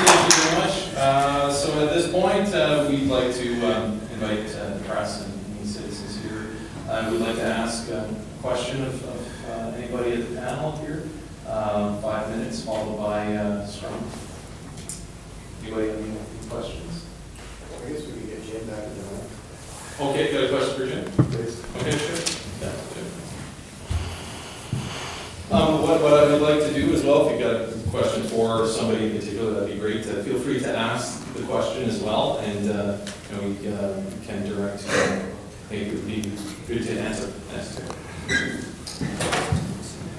thank you very much. So at this point, we'd like to invite the press and any citizens here. We'd like to ask a question of anybody at the panel here. 5 minutes, followed by scrum. Anybody have any questions? I guess we could get Jim back in the room. Okay, got a question for Jim? Please. Okay, sure. Yeah, Jim. What I would like to do as well, if you've got a question for somebody in particular, that'd be great. Feel free to ask the question as well, and we can direct. I think it would be good to answer.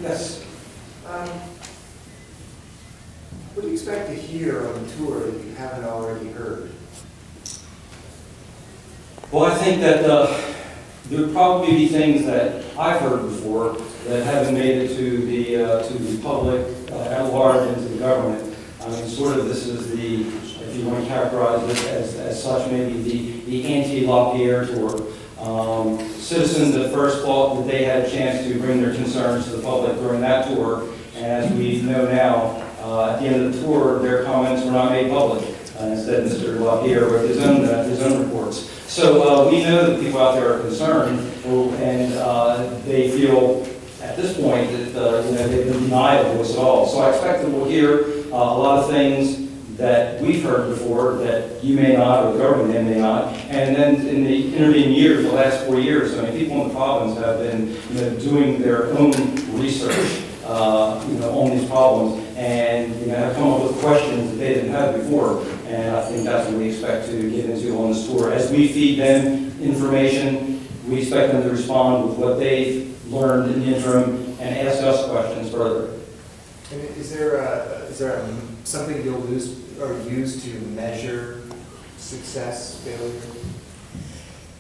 Yes. What do you expect to hear on the tour that you haven't already heard? Well, I think that there'll probably be things that I've heard before that haven't made it to the public at large and to the government. I mean, sort of this is the, if you want to characterize this as such, maybe the anti-LaPierre tour. Citizens at first thought that they had a chance to bring their concerns to the public during that tour, and as we know now, at the end of the tour, their comments were not made public. Instead, Mr. LaPierre wrote his own reports. So we know that people out there are concerned, and they feel at this point that they've been denied a voice at all. So I expect that we'll hear a lot of things that we've heard before that you may not, or the government may not. And then in the intervening years, the last 4 years, I mean, people in the province have been doing their own research on these problems, and have come up with questions that they didn't have before. And I think that's what we expect to get into on this tour. As we feed them information, we expect them to respond with what they've learned in the interim and ask us questions further. And is there something you'll use to measure success, failure?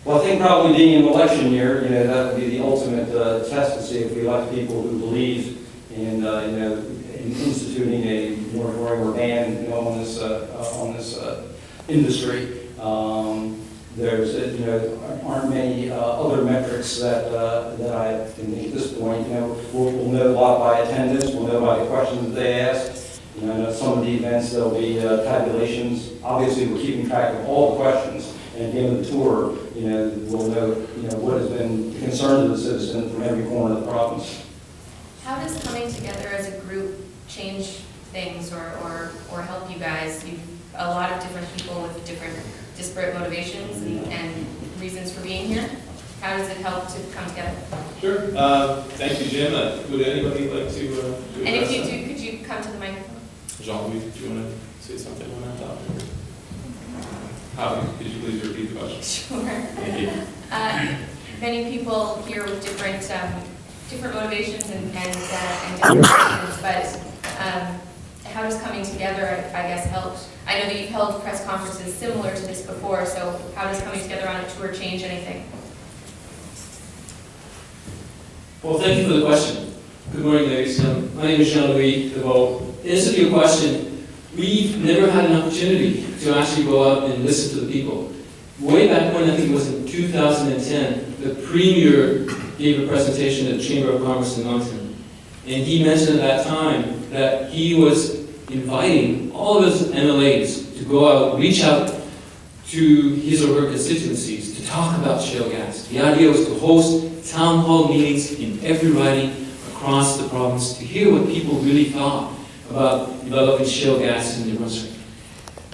Well, I think probably being an election year, that would be the ultimate test to see if we elect people who believe in, in instituting a moratorium or ban, on this industry. There's, aren't many other metrics that I think at this point, we'll know a lot by attendance, we'll know by the questions that they ask. I know some of the events there'll be tabulations. Obviously, we're keeping track of all the questions, and at the end of the tour, we'll know, what has been the concern of the citizen from every corner of the province. How does coming together as a group change things or help you guys? You've a lot of different people with different disparate motivations and reasons for being here. How does it help to come together? Sure. Thank you, Jim. Would anybody like to and if you do, could you come to the microphone? Jean-Louis, do you want to say something on that topic? Could you please repeat the question? Sure. Thank you. Many people here with different motivations and different reasons, but how does coming together, I guess, help? I know that you've held press conferences similar to this before, so how does coming together on a tour change anything? Well, thank you for the question. Good morning, ladies. My name is Jean-Louis Deveau. To answer your question, we've never had an opportunity to actually go out and listen to the people. Way back when, I think it was in 2010, the Premier gave a presentation at the Chamber of Commerce in Moncton. And he mentioned at that time that he was inviting all of his MLAs to go out, reach out to his or her constituencies to talk about shale gas. The idea was to host town hall meetings in every riding across the province to hear what people really thought about developing shale gas in New Brunswick.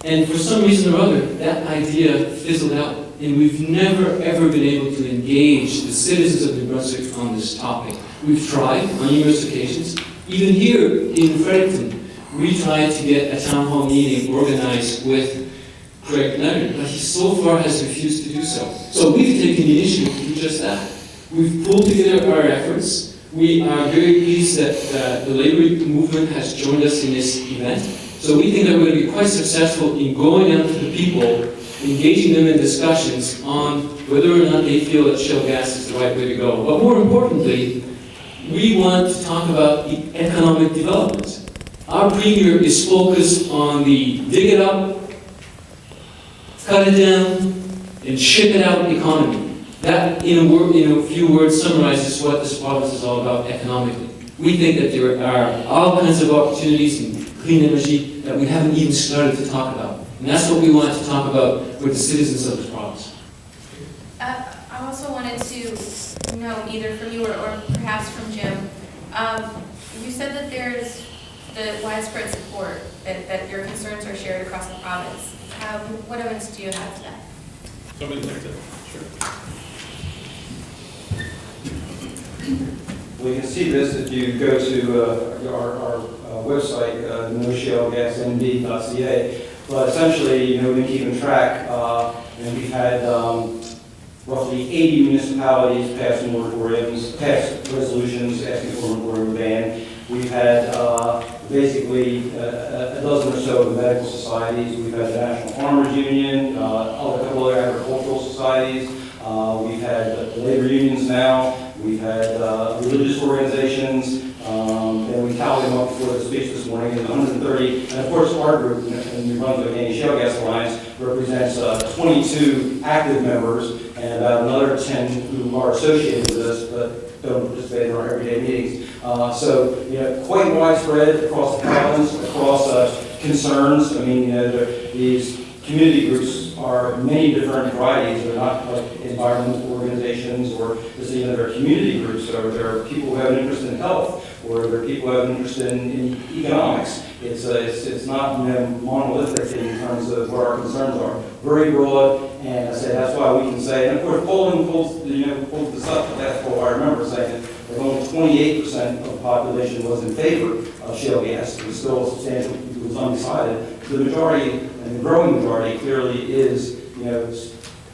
And for some reason or other, that idea fizzled out. And we've never, ever been able to engage the citizens of New Brunswick on this topic. We've tried on numerous occasions. Even here in Fredericton, we tried to get a town hall meeting organized with Craig Leonard, but he so far has refused to do so. So we've taken the initiative to do just that. We've pulled together our efforts. We are very pleased that the labor movement has joined us in this event. So we think that we're going to be quite successful in going out to the people, engaging them in discussions on whether or not they feel that shale gas is the right way to go. But more importantly, we want to talk about the economic development. Our Premier is focused on the dig it up, cut it down, and ship it out economy. That, in a few words, summarizes what this province is all about economically. We think that there are all kinds of opportunities in clean energy that we haven't even started to talk about. And that's what we want to talk about with the citizens of this province. I also wanted to know, either from you or perhaps from Jim, you said that there's the widespread support, that your concerns are shared across the province. What evidence do you have to that? Somebody take it. Sure. We can see this if you go to our website, noshalegasmd.ca. But essentially, we've been keeping track, and we've had roughly 80 municipalities pass moratoriums, pass resolutions asking for a moratorium ban. We've had basically a dozen or so of the medical societies. We've had the National Farmers Union, a couple other agricultural societies. We've had the labor unions now. We've had religious organizations. And we tallied them up before the speech this morning. There's 130. And of course, our group, the New Brunswick Anti-Shale Gas Alliance, represents 22 active members and about another 10 who are associated with us but don't participate in our everyday meetings. So, quite widespread across the province, across concerns. I mean, these community groups are many different varieties. They're not like environmental organizations, or they're community groups, or there are people who have an interest in health, or there are people who have an interest in economics. It's not monolithic in terms of what our concerns are. Very broad, and I say that's why we can say, and of course polling pulls this up, but that's what I remember saying, that only 28% of the population was in favor of shale gas. It was still a substantial, it was undecided. The majority, and the growing majority, clearly is,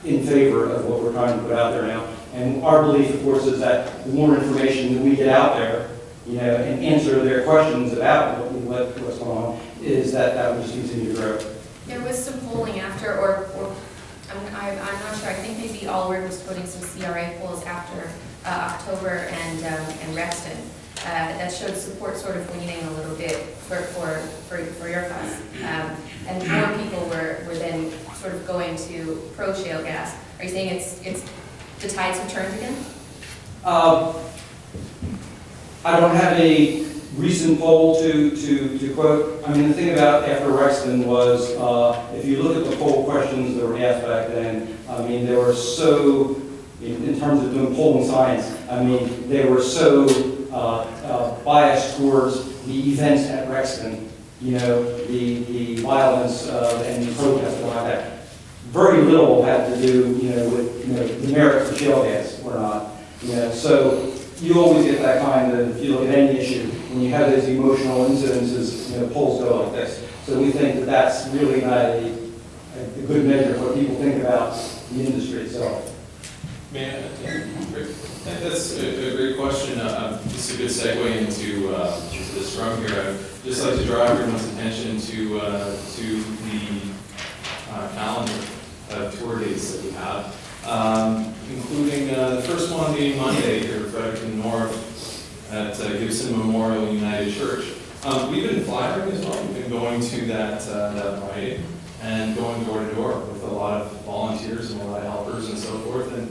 in favor of what we're trying to put out there now. And our belief, of course, is that the more information that we get out there, and answer their questions about what's going on, is that will just continue to grow. There was some polling after, or I'm not sure, I think maybe Allward was putting some CRA polls after October and Rexton that showed support sort of leaning a little bit for your cause. And more people were then sort of going to pro-shale gas. Are you saying it's the tides have turned again? I don't have a recent poll to quote. I mean, the thing about after Rexton was, if you look at the poll questions that were asked back then, I mean, they were so, in terms of doing polling science, I mean, they were so biased towards the events at Rexton, the violence and the protest and all that. Very little had to do, with the merits of shale gas or not. So you always get that kind of, if you look at any issue, when you have those emotional incidences, polls go like this. So we think that that's really not a good measure of what people think about the industry itself. Man, that's a great question. It's a good segue into this room here. I'd just like to draw everyone's attention to the calendar of tour dates that we have, including the first one being Monday here at Fredericton North at Gibson Memorial United Church. We've been flyering as well. We've been going to that Friday and going door to door with a lot of volunteers and a lot of helpers and so forth. And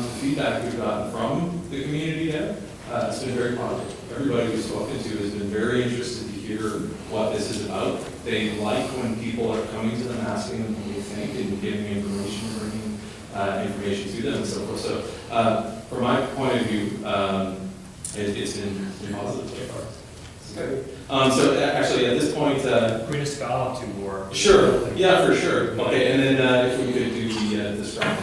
the feedback we've gotten from the community there, it's been very positive. Everybody we've spoken to has been very interested to hear what this is about. They like when people are coming to them, asking them what they think, and giving information, bringing information to them and so forth. So from my point of view, it's been positive so far. So actually, at this point, we just got off to more. Sure. Yeah, for sure. Okay, and then if we could do the strong.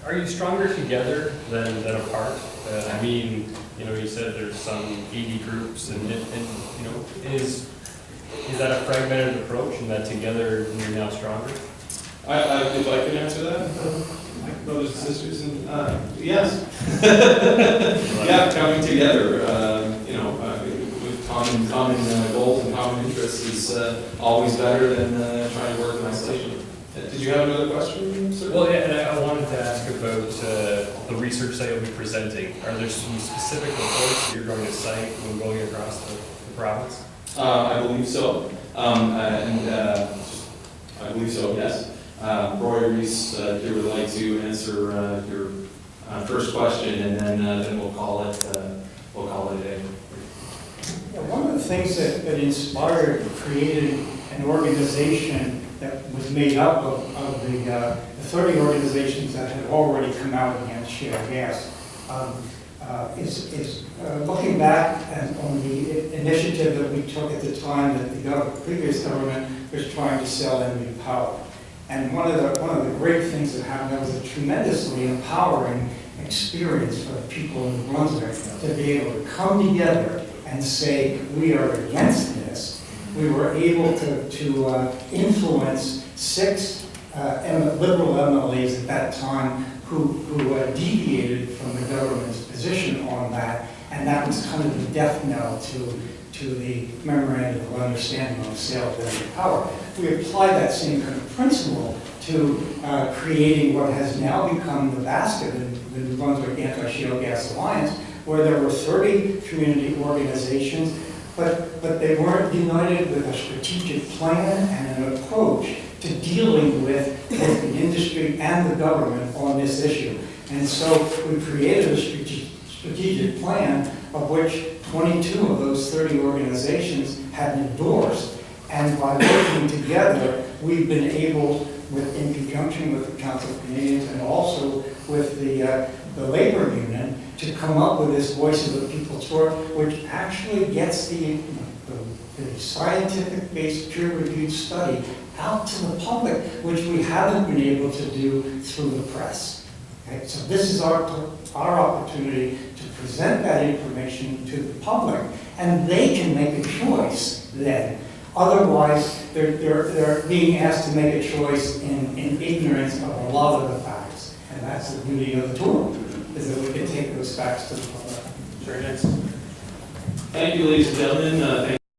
Are you stronger together than apart? I mean, you said there's some 80 groups, and is that a fragmented approach, and that together you're now stronger? If I could answer that, my brothers and sisters, and yes, yeah, coming together, with common goals and common interests is always better than trying to work in isolation. Did you have another question, sir? Well, yeah, and I wanted to ask about the research that you'll be presenting. Are there some specific reports that you're going to cite when going across the province? I believe so, I believe so, yes. Roy Reese here would like to answer your first question, and then we'll call it a day. Yeah, one of the things that inspired, created an organization that was made up of the 30 organizations that had already come out against shale gas, is looking back on the initiative that we took at the time that the previous government was trying to sell Enbridge Power. And one of the great things that happened, that was a tremendously empowering experience for the people in New Brunswick to be able to come together and say, we are against this. We were able to influence 6 liberal MLAs at that time who deviated from the government's position on that, and that was kind of the death knell to the memorandum of understanding on the sale of Enbridge Power. We applied that same kind of principle to creating what has now become the basket in the New Brunswick Anti-Shale Gas Alliance, where there were 30 community organizations, but they weren't united with a strategic plan and an approach to dealing with both the industry and the government on this issue. And so we created a strategic plan of which 22 of those 30 organizations had endorsed. And by working together, we've been able, in conjunction with the Council of Canadians and also with the labor union, to come up with this Voice of the People's Court, which actually gets the scientific-based peer-reviewed study out to the public, which we haven't been able to do through the press. Okay? So this is our opportunity to present that information to the public, and they can make a choice then. Otherwise, they're being asked to make a choice in ignorance of a lot of the facts. And that's the beauty of the tool, is that we can take those facts to the public. Very nice. Thank you, ladies and gentlemen.